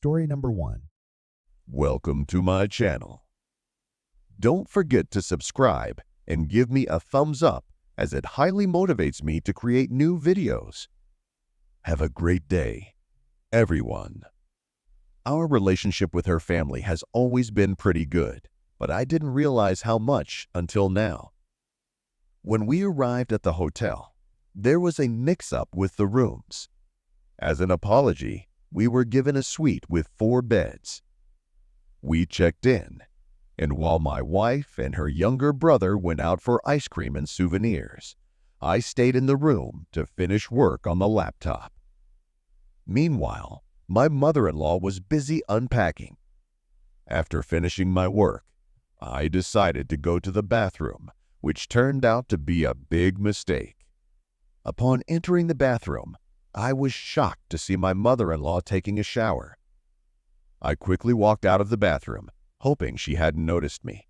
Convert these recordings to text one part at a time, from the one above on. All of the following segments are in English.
Story number 1. Welcome to my channel. Don't forget to subscribe and give me a thumbs up as it highly motivates me to create new videos. Have a great day, everyone. Our relationship with her family has always been pretty good, but I didn't realize how much until now. When we arrived at the hotel, there was a mix-up with the rooms. As an apology, we were given a suite with 4 beds. We checked in, and while my wife and her younger brother went out for ice cream and souvenirs, I stayed in the room to finish work on the laptop. Meanwhile, my mother-in-law was busy unpacking. After finishing my work, I decided to go to the bathroom, which turned out to be a big mistake. Upon entering the bathroom, I was shocked to see my mother-in-law taking a shower. I quickly walked out of the bathroom, hoping she hadn't noticed me.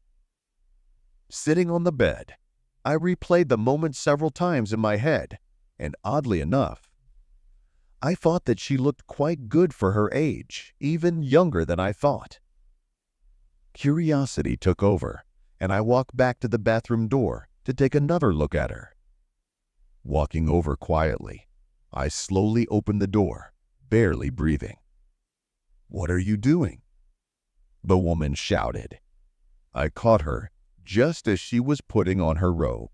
Sitting on the bed, I replayed the moment several times in my head, and oddly enough, I thought that she looked quite good for her age, even younger than I thought. Curiosity took over, and I walked back to the bathroom door to take another look at her. Walking over quietly, I slowly opened the door, barely breathing. "What are you doing?" the woman shouted. I caught her just as she was putting on her robe.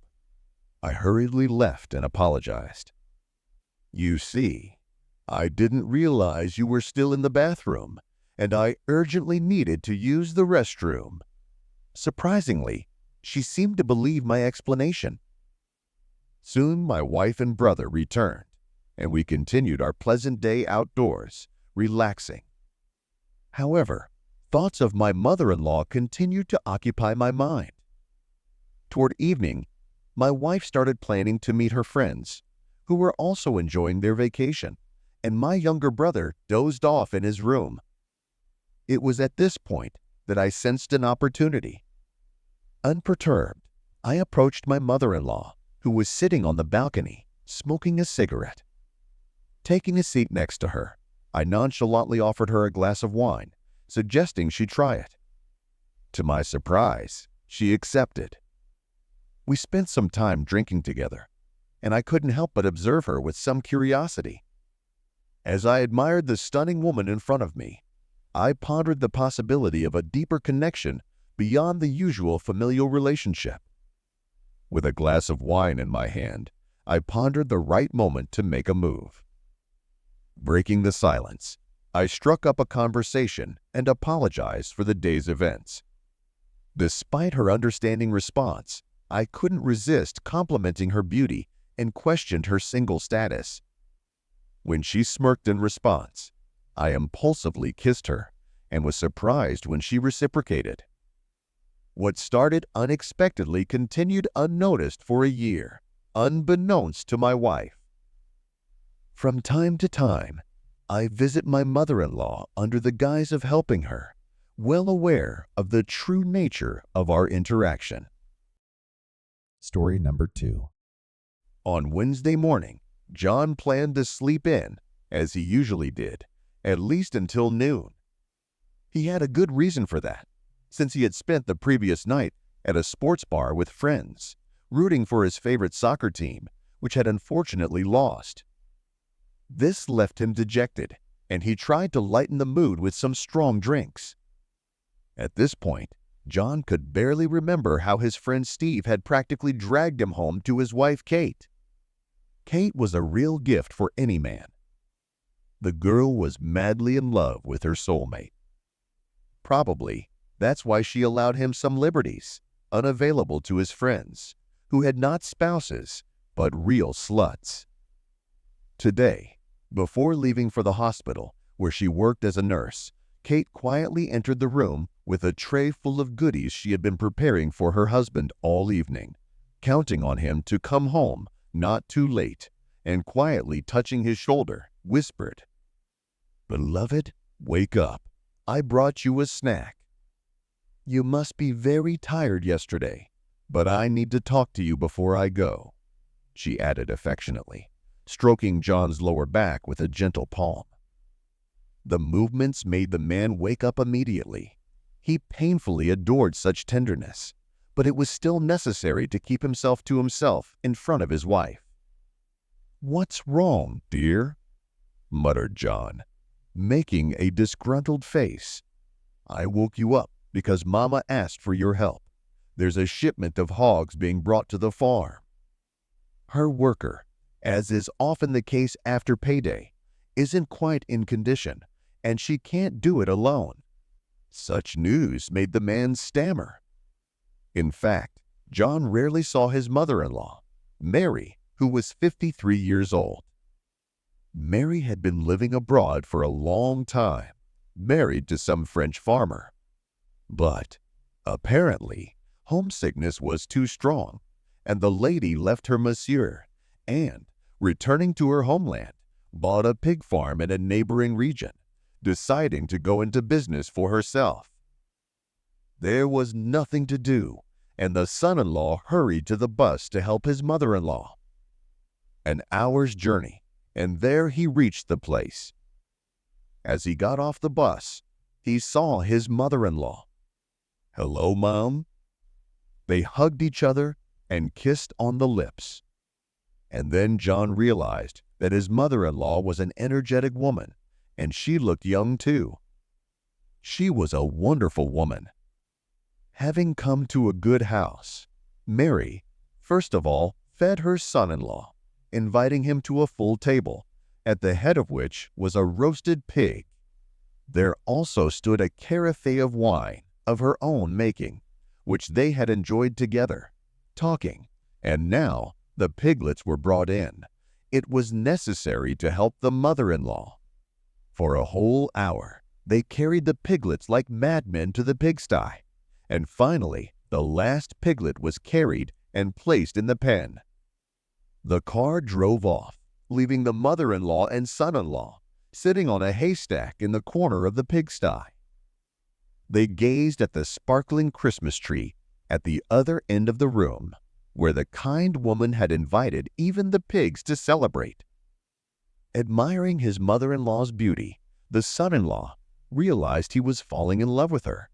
I hurriedly left and apologized. "You see, I didn't realize you were still in the bathroom, and I urgently needed to use the restroom." Surprisingly, she seemed to believe my explanation. Soon my wife and brother returned, and we continued our pleasant day outdoors, relaxing. However, thoughts of my mother-in-law continued to occupy my mind. Toward evening, my wife started planning to meet her friends, who were also enjoying their vacation, and my younger brother dozed off in his room. It was at this point that I sensed an opportunity. Unperturbed, I approached my mother-in-law, who was sitting on the balcony, smoking a cigarette. Taking a seat next to her, I nonchalantly offered her a glass of wine, suggesting she try it. To my surprise, she accepted. We spent some time drinking together, and I couldn't help but observe her with some curiosity. As I admired the stunning woman in front of me, I pondered the possibility of a deeper connection beyond the usual familial relationship. With a glass of wine in my hand, I pondered the right moment to make a move. Breaking the silence, I struck up a conversation and apologized for the day's events. Despite her understanding response, I couldn't resist complimenting her beauty and questioned her single status. When she smirked in response, I impulsively kissed her and was surprised when she reciprocated. What started unexpectedly continued unnoticed for a year, unbeknownst to my wife. From time to time, I visit my mother-in-law under the guise of helping her, well aware of the true nature of our interaction. Story number 2. On Wednesday morning, John planned to sleep in, as he usually did, at least until noon. He had a good reason for that, since he had spent the previous night at a sports bar with friends, rooting for his favorite soccer team, which had unfortunately lost. This left him dejected, and he tried to lighten the mood with some strong drinks. At this point, John could barely remember how his friend Steve had practically dragged him home to his wife Kate. Kate was a real gift for any man. The girl was madly in love with her soulmate. Probably, that's why she allowed him some liberties, unavailable to his friends, who had not spouses, but real sluts. Today, before leaving for the hospital, where she worked as a nurse, Kate quietly entered the room with a tray full of goodies she had been preparing for her husband all evening, counting on him to come home not too late, and quietly touching his shoulder, whispered, "Beloved, wake up. I brought you a snack. You must be very tired yesterday, but I need to talk to you before I go," she added affectionately, stroking John's lower back with a gentle palm. The movements made the man wake up immediately. He painfully adored such tenderness, but it was still necessary to keep himself to himself in front of his wife. "What's wrong, dear?" muttered John, making a disgruntled face. "I woke you up because Mama asked for your help. There's a shipment of hogs being brought to the farm. Her worker, as is often the case after payday, isn't quite in condition, and she can't do it alone." Such news made the man stammer. In fact, John rarely saw his mother-in-law, Mary, who was 53 years old. Mary had been living abroad for a long time, married to some French farmer. But, apparently, homesickness was too strong, and the lady left her monsieur and, returning to her homeland, bought a pig farm in a neighboring region, deciding to go into business for herself. There was nothing to do, and the son-in-law hurried to the bus to help his mother-in-law. An hour's journey, and there he reached the place. As he got off the bus, he saw his mother-in-law. "Hello, Mom." They hugged each other and kissed on the lips. And then John realized that his mother-in-law was an energetic woman, and she looked young too. She was a wonderful woman. Having come to a good house, Mary, first of all, fed her son-in-law, inviting him to a full table, at the head of which was a roasted pig. There also stood a carafe of wine of her own making, which they had enjoyed together, talking, and now the piglets were brought in. It was necessary to help the mother-in-law. For a whole hour, they carried the piglets like madmen to the pigsty, and finally the last piglet was carried and placed in the pen. The car drove off, leaving the mother-in-law and son-in-law sitting on a haystack in the corner of the pigsty. They gazed at the sparkling Christmas tree at the other end of the room, where the kind woman had invited even the pigs to celebrate. Admiring his mother-in-law's beauty, the son-in-law realized he was falling in love with her.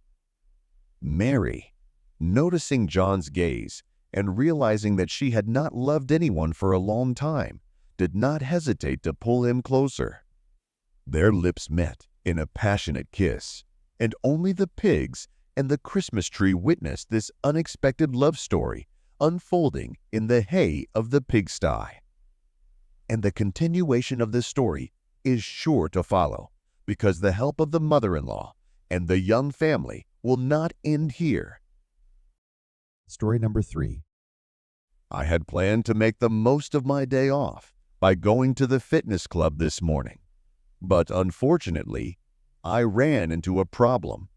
Mary, noticing John's gaze and realizing that she had not loved anyone for a long time, did not hesitate to pull him closer. Their lips met in a passionate kiss, and only the pigs and the Christmas tree witnessed this unexpected love story unfolding in the hay of the pigsty. And the continuation of this story is sure to follow, because the help of the mother-in-law and the young family will not end here. Story number 3. I had planned to make the most of my day off by going to the fitness club this morning, but unfortunately, I ran into a problem.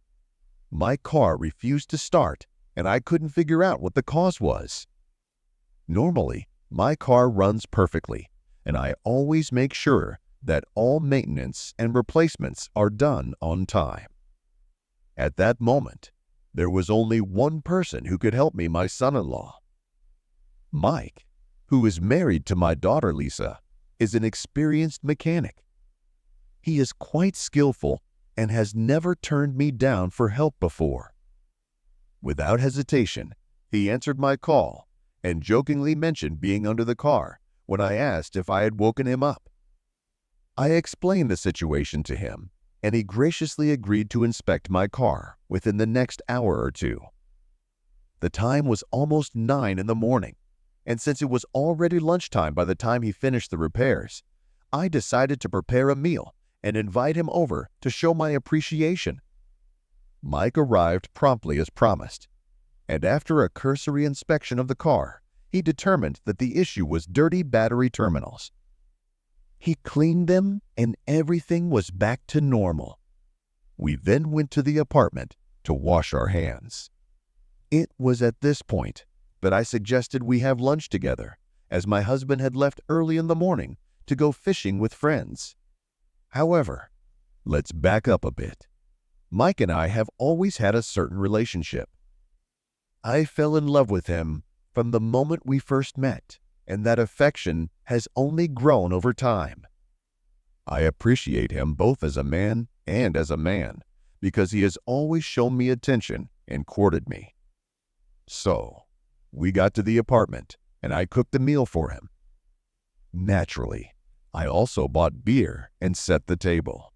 My car refused to start, and I couldn't figure out what the cause was. Normally, my car runs perfectly, and I always make sure that all maintenance and replacements are done on time. At that moment, there was only one person who could help me, my son-in-law. Mike, who is married to my daughter Lisa, is an experienced mechanic. He is quite skillful and has never turned me down for help before. Without hesitation, he answered my call and jokingly mentioned being under the car when I asked if I had woken him up. I explained the situation to him, and he graciously agreed to inspect my car within the next hour or two. The time was almost 9 in the morning, and since it was already lunchtime by the time he finished the repairs, I decided to prepare a meal and invite him over to show my appreciation. Mike arrived promptly as promised, and after a cursory inspection of the car, he determined that the issue was dirty battery terminals. He cleaned them and everything was back to normal. We then went to the apartment to wash our hands. It was at this point that I suggested we have lunch together, as my husband had left early in the morning to go fishing with friends. However, let's back up a bit. Mike and I have always had a certain relationship. I fell in love with him from the moment we first met, and that affection has only grown over time. I appreciate him both as a man and as a man because he has always shown me attention and courted me. So, we got to the apartment and I cooked a meal for him. Naturally, I also bought beer and set the table.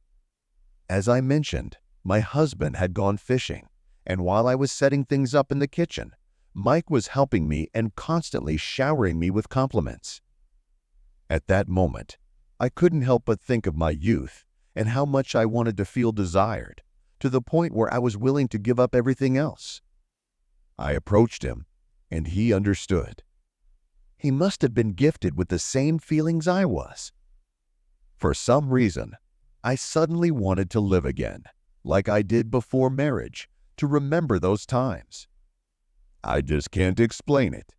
As I mentioned, my husband had gone fishing, and while I was setting things up in the kitchen, Mike was helping me and constantly showering me with compliments. At that moment, I couldn't help but think of my youth and how much I wanted to feel desired, to the point where I was willing to give up everything else. I approached him, and he understood. He must have been gifted with the same feelings I was. For some reason, I suddenly wanted to live again, like I did before marriage, to remember those times. I just can't explain it.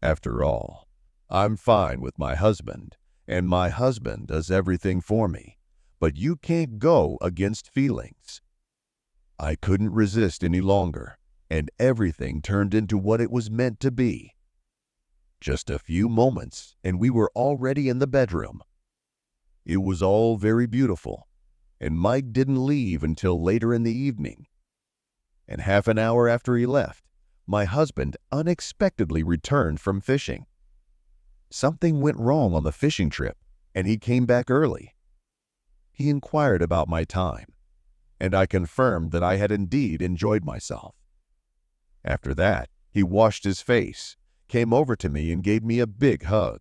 After all, I'm fine with my husband, and my husband does everything for me, but you can't go against feelings. I couldn't resist any longer, and everything turned into what it was meant to be. Just a few moments, and we were already in the bedroom. It was all very beautiful, and Mike didn't leave until later in the evening. And half an hour after he left, my husband unexpectedly returned from fishing. Something went wrong on the fishing trip, and he came back early. He inquired about my time, and I confirmed that I had indeed enjoyed myself. After that, he washed his face, came over to me, and gave me a big hug.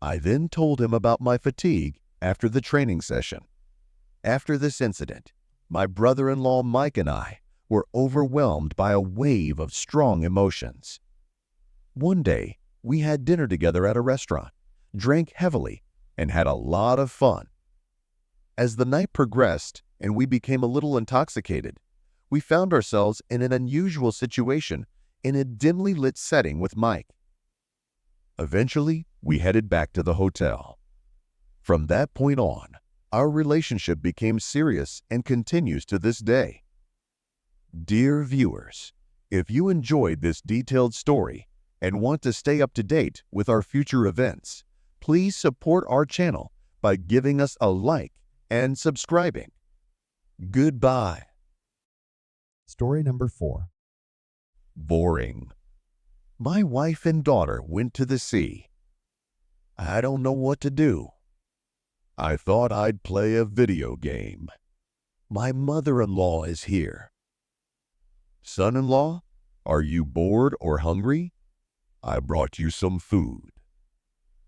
I then told him about my fatigue after the training session. After this incident, my brother-in-law Mike and I were overwhelmed by a wave of strong emotions. One day, we had dinner together at a restaurant, drank heavily, and had a lot of fun. As the night progressed and we became a little intoxicated, we found ourselves in an unusual situation in a dimly lit setting with Mike. Eventually, we headed back to the hotel. From that point on, our relationship became serious and continues to this day. Dear viewers, if you enjoyed this detailed story and want to stay up to date with our future events, please support our channel by giving us a like and subscribing. Goodbye. Story number 4. Boring. My wife and daughter went to the sea. I don't know what to do. I thought I'd play a video game. My mother-in-law is here. Son-in-law, are you bored or hungry? I brought you some food.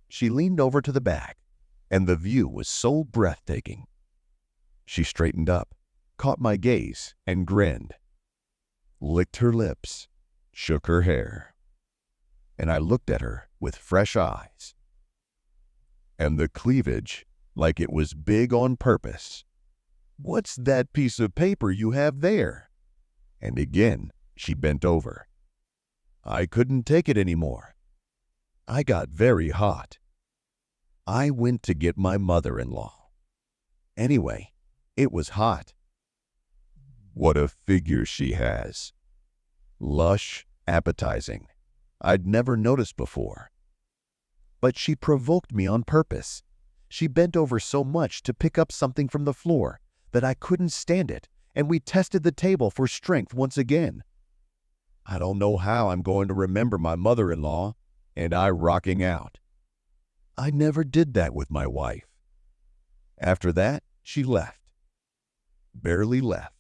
She leaned over to the back, and the view was so breathtaking. She straightened up, caught my gaze, and grinned. Licked her lips, shook her hair, and I looked at her with fresh eyes. And the cleavage, like it was big on purpose. What's that piece of paper you have there? And again, she bent over. I couldn't take it anymore. I got very hot. I went to get my mother-in-law. Anyway, it was hot. What a figure she has. Lush, appetizing. I'd never noticed before. But she provoked me on purpose. She bent over so much to pick up something from the floor that I couldn't stand it, and we tested the table for strength once again. I don't know how I'm going to remember my mother-in-law and I rocking out. I never did that with my wife. After that, she left. Barely left.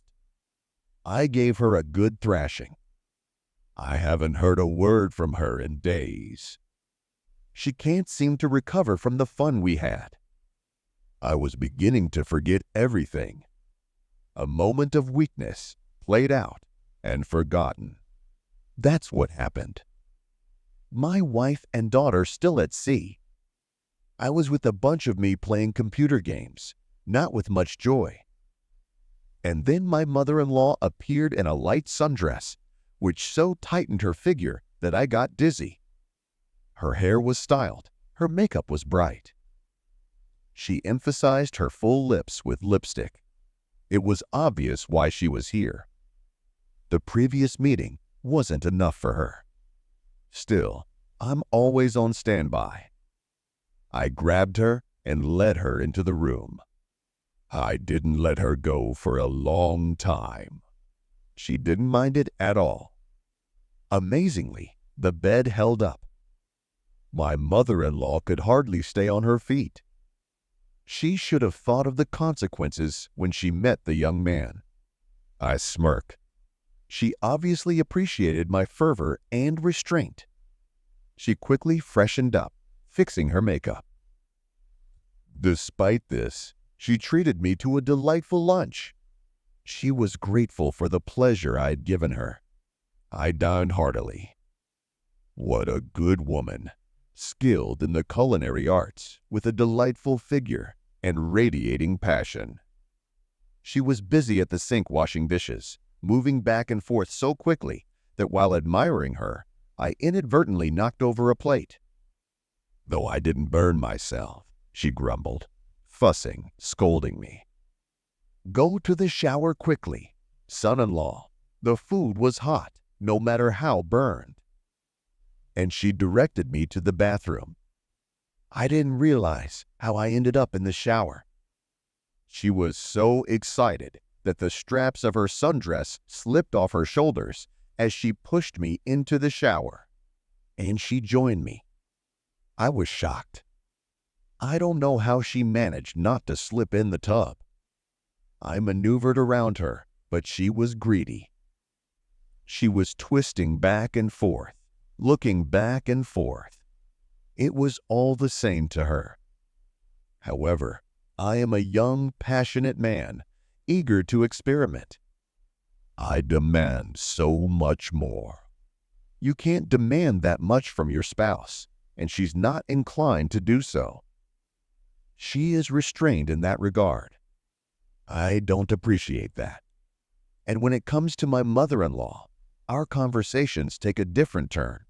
I gave her a good thrashing. I haven't heard a word from her in days. She can't seem to recover from the fun we had. I was beginning to forget everything. A moment of weakness, played out and forgotten. That's what happened. My wife and daughter still at sea. I was with a bunch of me playing computer games, not with much joy. And then my mother-in-law appeared in a light sundress, which so tightened her figure that I got dizzy. Her hair was styled, her makeup was bright. She emphasized her full lips with lipstick. It was obvious why she was here. The previous meeting wasn't enough for her. Still, I'm always on standby. I grabbed her and led her into the room. I didn't let her go for a long time. She didn't mind it at all. Amazingly, the bed held up. My mother-in-law could hardly stay on her feet. She should have thought of the consequences when she met the young man. I smirked. She obviously appreciated my fervor and restraint. She quickly freshened up, fixing her makeup. Despite this, she treated me to a delightful lunch. She was grateful for the pleasure I had given her. I dined heartily. What a good woman, skilled in the culinary arts, with a delightful figure and radiating passion. She was busy at the sink washing dishes, moving back and forth so quickly that while admiring her, I inadvertently knocked over a plate. Though I didn't burn myself, she grumbled, fussing, scolding me. Go to the shower quickly, son-in-law. The food was hot, no matter how burned. And she directed me to the bathroom. I didn't realize how I ended up in the shower. She was so excited that the straps of her sundress slipped off her shoulders as she pushed me into the shower, and she joined me. I was shocked. I don't know how she managed not to slip in the tub. I maneuvered around her, but she was greedy. She was twisting back and forth, looking back and forth. It was all the same to her. However, I am a young, passionate man, eager to experiment. I demand so much more. You can't demand that much from your spouse, and she's not inclined to do so. She is restrained in that regard. I don't appreciate that. And when it comes to my mother-in-law, our conversations take a different turn,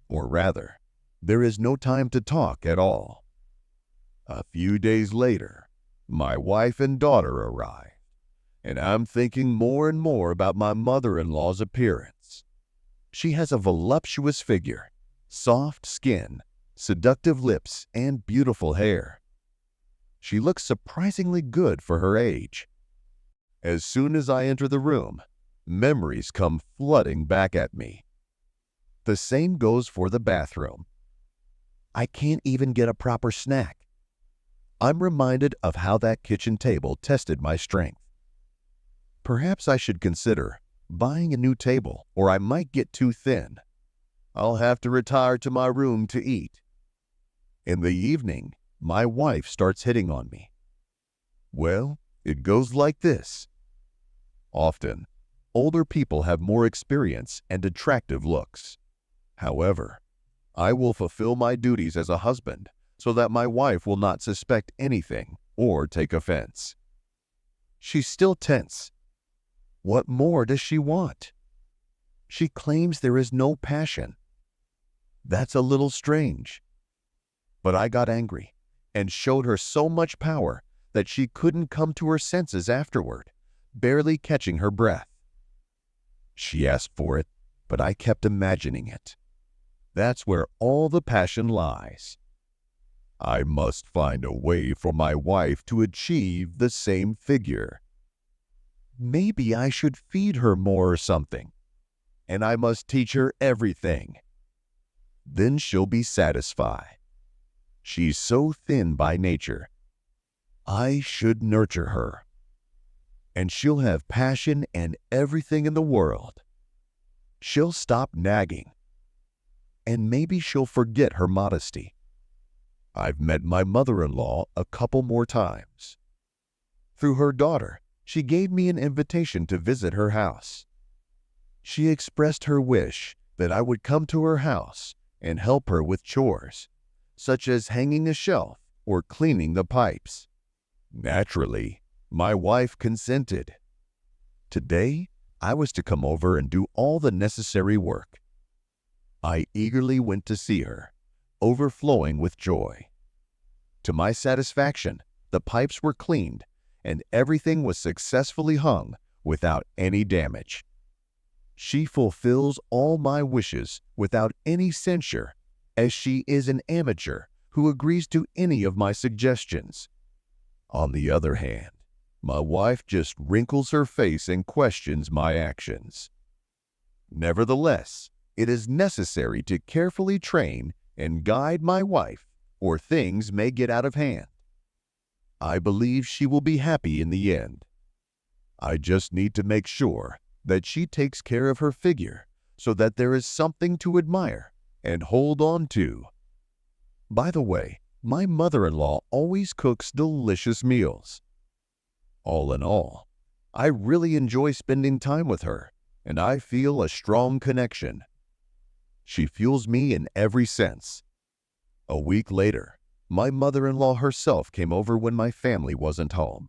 or rather, there is no time to talk at all. A few days later, my wife and daughter arrived, and I'm thinking more and more about my mother-in-law's appearance. She has a voluptuous figure, soft skin, seductive lips, and beautiful hair. She looks surprisingly good for her age. As soon as I enter the room, memories come flooding back at me. The same goes for the bathroom. I can't even get a proper snack. I'm reminded of how that kitchen table tested my strength. Perhaps I should consider buying a new table, or I might get too thin. I'll have to retire to my room to eat. In the evening, my wife starts hitting on me. Well, it goes like this. Often, older people have more experience and attractive looks. However, I will fulfill my duties as a husband so that my wife will not suspect anything or take offense. She's still tense. What more does she want? She claims there is no passion. That's a little strange. But I got angry and showed her so much power that she couldn't come to her senses afterward, barely catching her breath. She asked for it, but I kept imagining it. That's where all the passion lies. I must find a way for my wife to achieve the same figure. Maybe I should feed her more or something, and I must teach her everything. Then she'll be satisfied. She's so thin by nature. I should nurture her, and she'll have passion and everything in the world. She'll stop nagging, and maybe she'll forget her modesty. I've met my mother-in-law a couple more times. Through her daughter, she gave me an invitation to visit her house. She expressed her wish that I would come to her house and help her with chores, such as hanging a shelf or cleaning the pipes. Naturally, my wife consented. Today, I was to come over and do all the necessary work. I eagerly went to see her, overflowing with joy. To my satisfaction, the pipes were cleaned and everything was successfully hung without any damage. She fulfills all my wishes without any censure, as she is an amateur who agrees to any of my suggestions. On the other hand, my wife just wrinkles her face and questions my actions. Nevertheless, it is necessary to carefully train and guide my wife, or things may get out of hand. I believe she will be happy in the end. I just need to make sure that she takes care of her figure so that there is something to admire and hold on to. By the way, my mother-in-law always cooks delicious meals. All in all, I really enjoy spending time with her, and I feel a strong connection. She fuels me in every sense. A week later, my mother-in-law herself came over when my family wasn't home.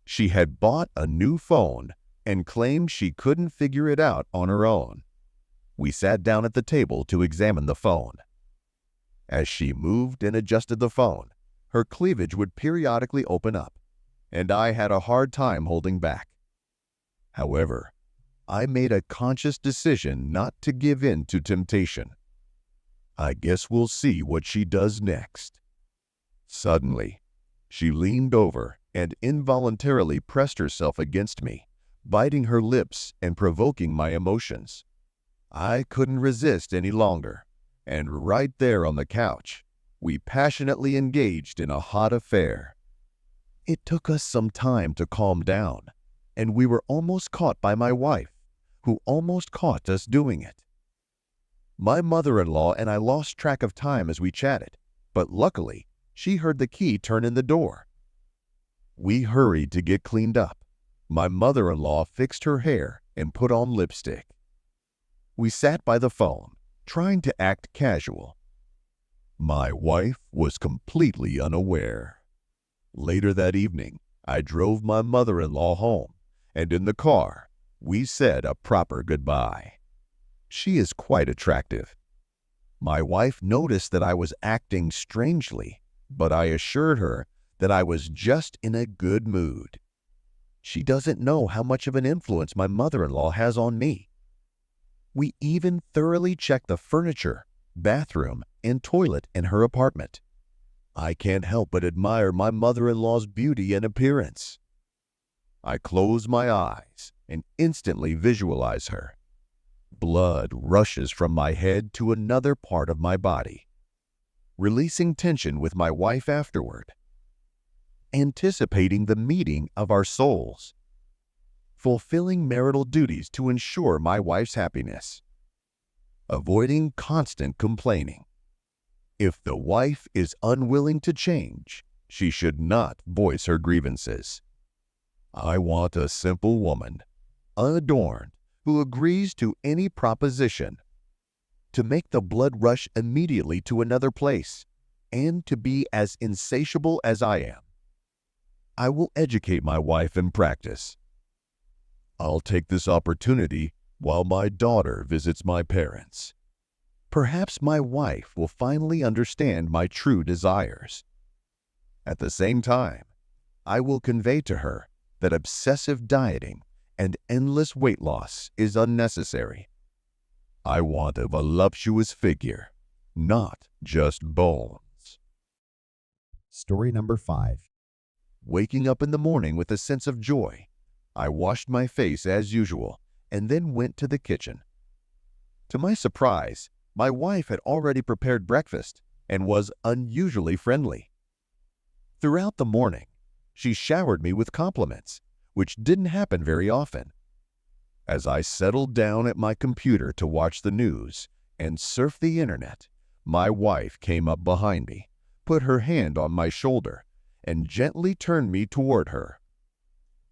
She had bought a new phone and claimed she couldn't figure it out on her own. We sat down at the table to examine the phone. As she moved and adjusted the phone, her cleavage would periodically open up, and I had a hard time holding back. However, I made a conscious decision not to give in to temptation. I guess we'll see what she does next. Suddenly, she leaned over and involuntarily pressed herself against me, biting her lips and provoking my emotions. I couldn't resist any longer, and right there on the couch, we passionately engaged in a hot affair. It took us some time to calm down, and we were almost caught by my wife, who almost caught us doing it. My mother-in-law and I lost track of time as we chatted, but luckily, she heard the key turn in the door. We hurried to get cleaned up. My mother-in-law fixed her hair and put on lipstick. We sat by the phone, trying to act casual. My wife was completely unaware. Later that evening, I drove my mother-in-law home, and in the car, we said a proper goodbye. She is quite attractive. My wife noticed that I was acting strangely, but I assured her that I was just in a good mood. She doesn't know how much of an influence my mother-in-law has on me. We even thoroughly checked the furniture, bathroom, and toilet in her apartment. I can't help but admire my mother-in-law's beauty and appearance. I close my eyes and instantly visualize her. Blood rushes from my head to another part of my body, releasing tension with my wife afterward, anticipating the meeting of our souls, fulfilling marital duties to ensure my wife's happiness, avoiding constant complaining. If the wife is unwilling to change, she should not voice her grievances. I want a simple woman, unadorned, who agrees to any proposition, to make the blood rush immediately to another place, and to be as insatiable as I am. I will educate my wife in practice. I'll take this opportunity while my daughter visits my parents. Perhaps my wife will finally understand my true desires. At the same time, I will convey to her that obsessive dieting and endless weight loss is unnecessary. I want a voluptuous figure, not just bones. Story number 5. Waking up in the morning with a sense of joy, I washed my face as usual and then went to the kitchen. To my surprise, my wife had already prepared breakfast and was unusually friendly. Throughout the morning, she showered me with compliments, which didn't happen very often. As I settled down at my computer to watch the news and surf the internet, my wife came up behind me, put her hand on my shoulder, and gently turned me toward her.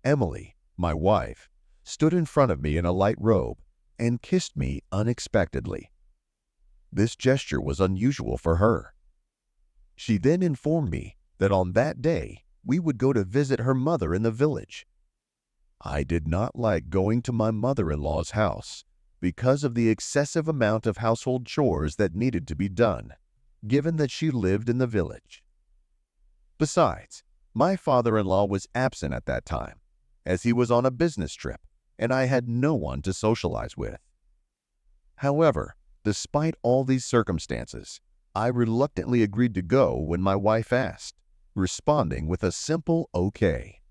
Emily, my wife, stood in front of me in a light robe and kissed me unexpectedly. This gesture was unusual for her. She then informed me that on that day we would go to visit her mother in the village. I did not like going to my mother-in-law's house because of the excessive amount of household chores that needed to be done, given that she lived in the village. Besides, my father-in-law was absent at that time, as he was on a business trip, and I had no one to socialize with. However, despite all these circumstances, I reluctantly agreed to go when my wife asked, responding with a simple okay.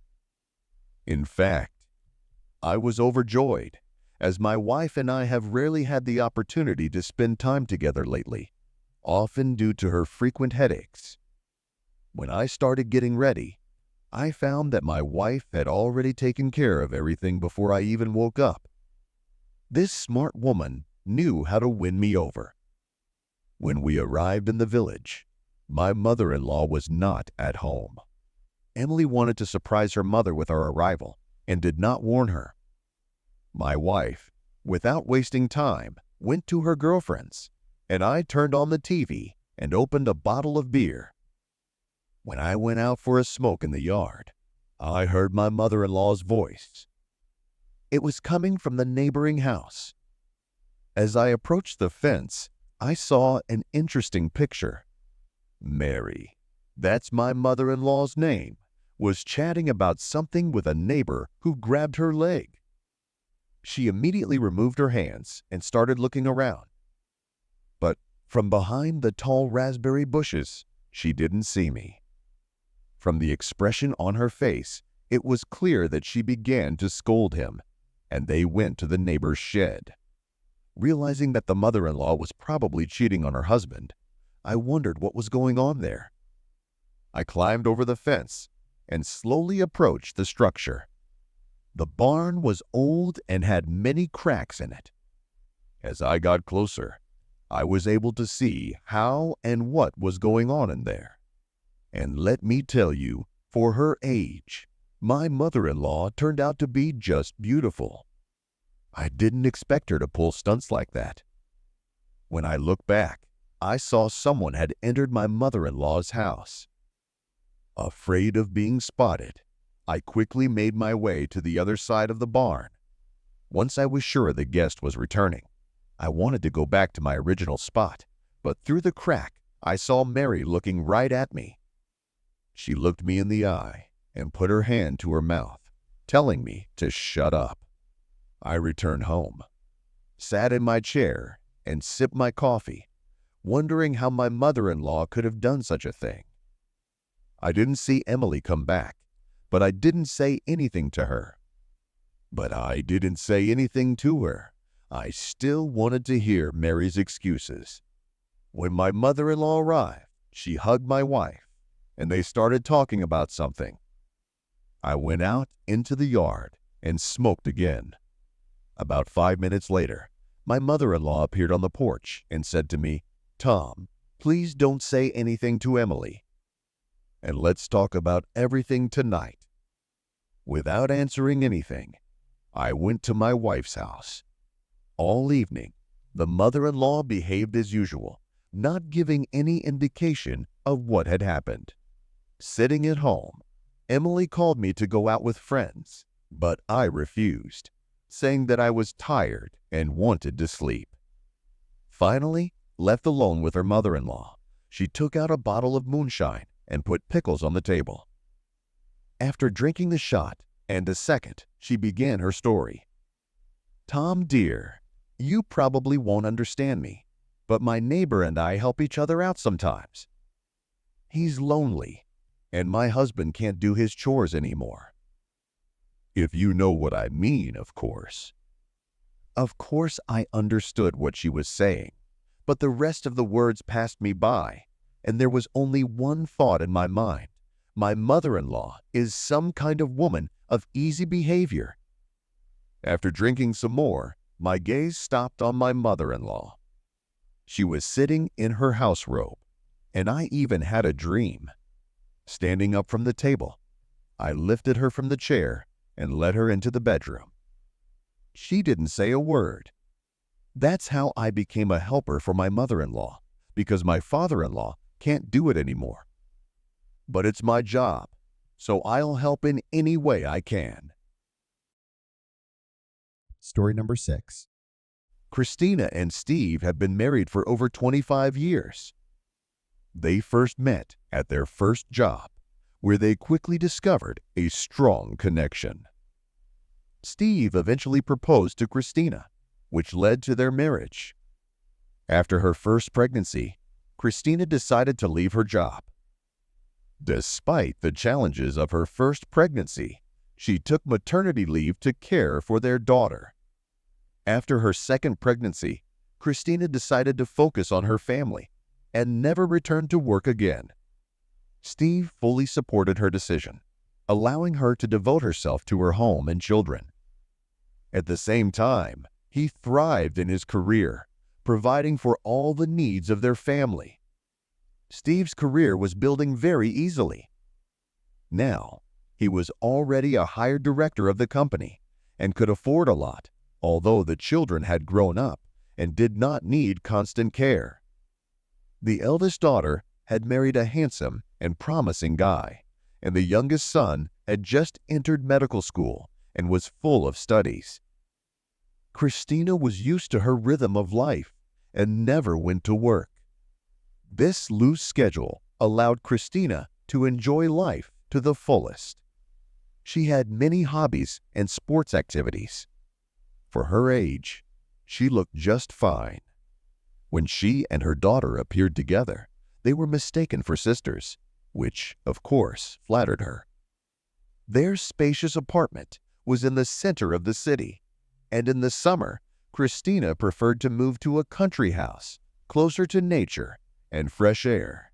In fact, I was overjoyed, as my wife and I have rarely had the opportunity to spend time together lately, often due to her frequent headaches. When I started getting ready, I found that my wife had already taken care of everything before I even woke up. This smart woman knew how to win me over. When we arrived in the village, my mother-in-law was not at home. Emily wanted to surprise her mother with our arrival and did not warn her. My wife, without wasting time, went to her girlfriend's, and I turned on the TV and opened a bottle of beer. When I went out for a smoke in the yard, I heard my mother-in-law's voice. It was coming from the neighboring house. As I approached the fence, I saw an interesting picture. Mary, that's my mother-in-law's name, was chatting about something with a neighbor who grabbed her leg. She immediately removed her hands and started looking around. But from behind the tall raspberry bushes, she didn't see me. From the expression on her face, it was clear that she began to scold him, and they went to the neighbor's shed. Realizing that the mother-in-law was probably cheating on her husband, I wondered what was going on there. I climbed over the fence and slowly approached the structure. The barn was old and had many cracks in it. As I got closer, I was able to see how and what was going on in there. And let me tell you, for her age, my mother-in-law turned out to be just beautiful. I didn't expect her to pull stunts like that. When I looked back, I saw someone had entered my mother-in-law's house. Afraid of being spotted, I quickly made my way to the other side of the barn. Once I was sure the guest was returning, I wanted to go back to my original spot, but through the crack, I saw Mary looking right at me. She looked me in the eye and put her hand to her mouth, telling me to shut up. I returned home, sat in my chair, and sipped my coffee, wondering how my mother-in-law could have done such a thing. I didn't see Emily come back, but I didn't say anything to her. But I didn't say anything to her. I still wanted to hear Mary's excuses. When my mother-in-law arrived, she hugged my wife, and they started talking about something. I went out into the yard and smoked again. About 5 minutes later, my mother-in-law appeared on the porch and said to me, "Tom, please don't say anything to Emily, and let's talk about everything tonight." Without answering anything, I went to my wife's house. All evening, the mother-in-law behaved as usual, not giving any indication of what had happened. Sitting at home, Emily called me to go out with friends, but I refused, saying that I was tired and wanted to sleep. Finally, left alone with her mother-in-law, she took out a bottle of moonshine and put pickles on the table. After drinking the shot and a second, she began her story. "Tom, dear, you probably won't understand me, but my neighbor and I help each other out sometimes. He's lonely, and my husband can't do his chores anymore. If you know what I mean, of course." Of course, I understood what she was saying, but the rest of the words passed me by, and there was only one thought in my mind. My mother-in-law is some kind of woman of easy behavior. After drinking some more, my gaze stopped on my mother-in-law. She was sitting in her house robe, and I even had a dream. Standing up from the table, I lifted her from the chair and led her into the bedroom. She didn't say a word. That's how I became a helper for my mother-in-law, because my father-in-law can't do it anymore. But it's my job, so I'll help in any way I can. Story number 6. Christina and Steve have been married for over 25 years. They first met at their first job, where they quickly discovered a strong connection. Steve eventually proposed to Christina, which led to their marriage. After her first pregnancy, Christina decided to leave her job. Despite the challenges of her first pregnancy, she took maternity leave to care for their daughter. After her second pregnancy, Christina decided to focus on her family and never returned to work again. Steve fully supported her decision, allowing her to devote herself to her home and children. At the same time, he thrived in his career, providing for all the needs of their family. Steve's career was building very easily. Now, he was already a hired director of the company and could afford a lot, although the children had grown up and did not need constant care. The eldest daughter had married a handsome and promising guy, and the youngest son had just entered medical school and was full of studies. Christina was used to her rhythm of life and never went to work. This loose schedule allowed Christina to enjoy life to the fullest. She had many hobbies and sports activities. For her age, she looked just fine. When she and her daughter appeared together, they were mistaken for sisters, which, of course, flattered her. Their spacious apartment was in the center of the city, and in the summer, Christina preferred to move to a country house, closer to nature and fresh air.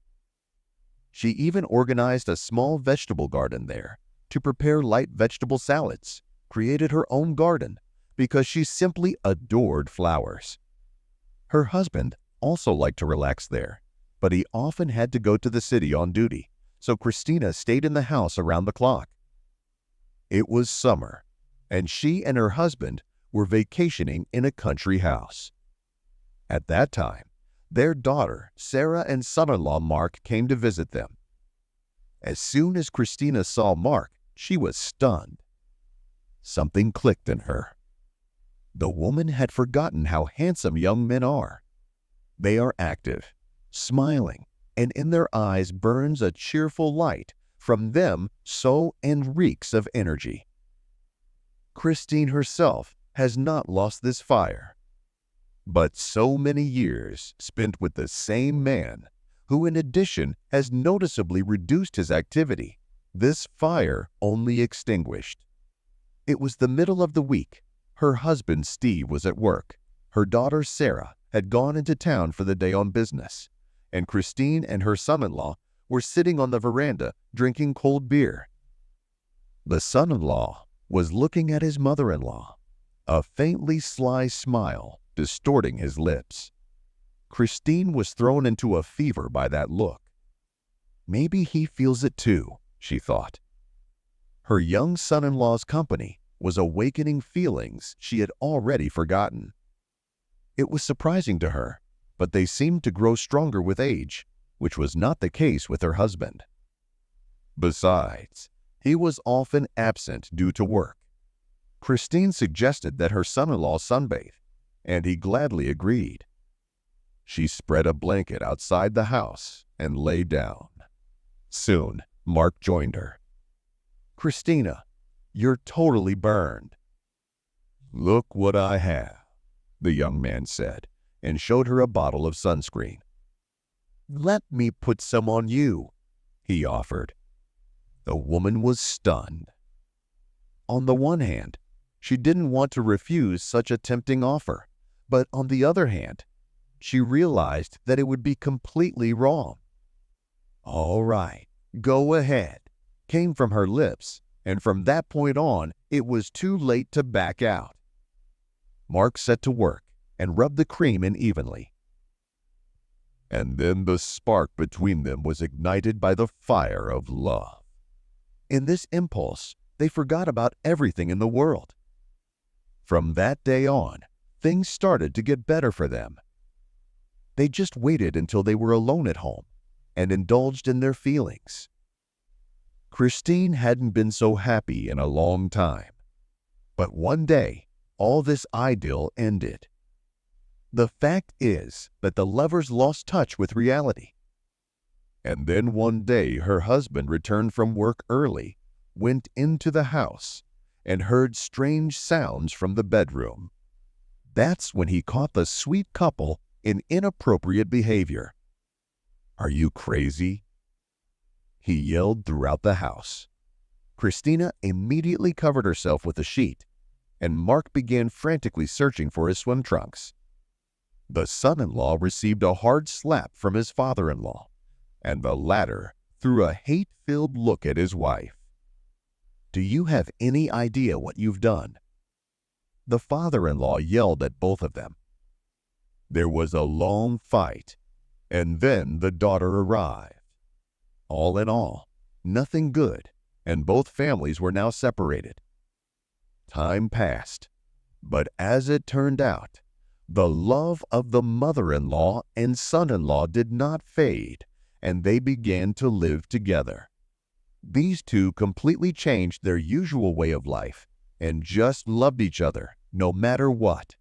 She even organized a small vegetable garden there to prepare light vegetable salads, created her own garden, because she simply adored flowers. Her husband also liked to relax there, but he often had to go to the city on duty, so Christina stayed in the house around the clock. It was summer, and she and her husband were vacationing in a country house. At that time, their daughter, Sarah, and son-in-law Mark came to visit them. As soon as Christina saw Mark, she was stunned. Something clicked in her. The woman had forgotten how handsome young men are. They are active, smiling, and in their eyes burns a cheerful light. From them so and reeks of energy. Christine herself has not lost this fire. But so many years spent with the same man, who in addition has noticeably reduced his activity, this fire only extinguished. It was the middle of the week. Her husband Steve was at work. Her daughter Sarah had gone into town for the day on business, and Christine and her son-in-law were sitting on the veranda drinking cold beer. The son-in-law was looking at his mother-in-law, a faintly sly smile distorting his lips. Christine was thrown into a fever by that look. Maybe he feels it too, she thought. Her young son-in-law's company was awakening feelings she had already forgotten. It was surprising to her, but they seemed to grow stronger with age, which was not the case with her husband. Besides, he was often absent due to work. Christine suggested that her son-in-law sunbathe, and he gladly agreed. She spread a blanket outside the house and lay down. Soon, Mark joined her. "Christina, you're totally burned." "Look what I have," the young man said, and showed her a bottle of sunscreen. "Let me put some on you," he offered. The woman was stunned. On the one hand, she didn't want to refuse such a tempting offer, but on the other hand, she realized that it would be completely wrong. "All right, go ahead," came from her lips, and from that point on, it was too late to back out. Mark set to work and rubbed the cream in evenly. And then the spark between them was ignited by the fire of love. In this impulse, they forgot about everything in the world. From that day on, things started to get better for them. They just waited until they were alone at home and indulged in their feelings. Christine hadn't been so happy in a long time. But one day, all this idyll ended. The fact is that the lovers lost touch with reality. And then one day her husband returned from work early, went into the house, and heard strange sounds from the bedroom. That's when he caught the sweet couple in inappropriate behavior. Are you crazy?" he yelled throughout the house. Christina immediately covered herself with a sheet, and Mark began frantically searching for his swim trunks. The son-in-law received a hard slap from his father-in-law, and the latter threw a hate-filled look at his wife. "Do you have any idea what you've done?" the father-in-law yelled at both of them. There was a long fight, and then the daughter arrived. All in all, nothing good, and both families were now separated. Time passed, but as it turned out, the love of the mother-in-law and son-in-law did not fade, and they began to live together. These two completely changed their usual way of life and just loved each other no matter what.